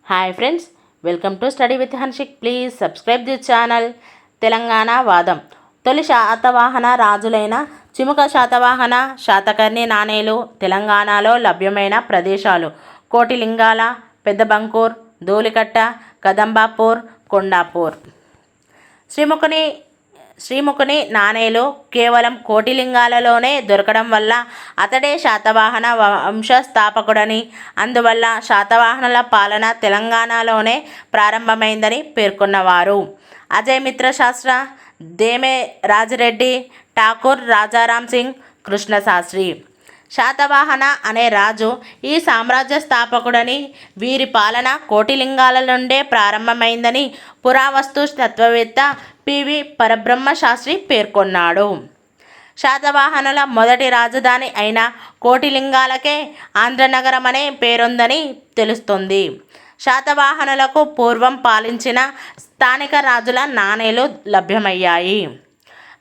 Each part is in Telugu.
Hi friends, welcome to study with Hanshik. Please subscribe this channel. Telangana వాదం. తొలి శాతవాహన రాజులైన చిముక శాతవాహన, శాతకర్ణి నాణేలు తెలంగాణలో లభ్యమైన ప్రదేశాలు: కోటిలింగాల, పెద్దబంకూర్, ధూళికట్ట, కదంబాపూర్, కొండాపూర్. శ్రీముఖుని నాణేలు కేవలం కోటిలింగాలలోనే దొరకడం వల్ల అతడే శాతవాహన వంశస్థాపకుడని, అందువల్ల శాతవాహనుల పాలన తెలంగాణలోనే ప్రారంభమైందని పేర్కొన్నవారు అజయమిత్ర శాస్త్ర, దేమే రాజిరెడ్డి, ఠాకూర్ రాజారాం సింగ్, కృష్ణశాస్త్రి. శాతవాహన అనే రాజు ఈ సామ్రాజ్య స్థాపకుడని, వీరి పాలన కోటిలింగాల నుండే ప్రారంభమైందని పురావస్తు తత్వవేత్త పివి పరబ్రహ్మ శాస్త్రి పేర్కొన్నాడు. శాతవాహనుల మొదటి రాజధాని అయిన కోటిలింగాలకే ఆంధ్రనగరం అనే పేరుందని తెలుస్తుంది. శాతవాహనులకు పూర్వం పాలించిన స్థానిక రాజుల నాణేలు లభ్యమయ్యాయి.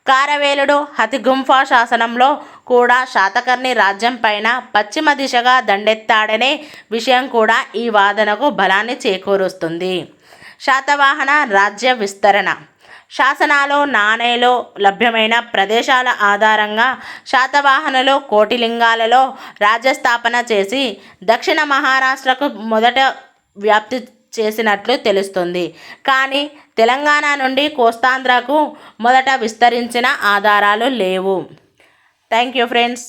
కారవేలుడు హతిగుంఫా శాసనంలో కూడా శాతకర్ణి రాజ్యం పైన పశ్చిమ దిశగా దండెత్తాడనే విషయం కూడా ఈ వాదనకు బలాన్ని చేకూరుస్తుంది. శాతవాహన రాజ్య విస్తరణ. శాసనాలు, నాణేలు లభ్యమైన ప్రదేశాల ఆధారంగా శాతవాహనులు కోటిలింగాలలో రాజ్యస్థాపన చేసి దక్షిణ మహారాష్ట్రకు మొదట వ్యాప్తి చేసినట్లు తెలుస్తుంది. కానీ తెలంగాణ నుండి కోస్తాంధ్రకు మొదట విస్తరించిన ఆధారాలు లేవు. Thank you friends.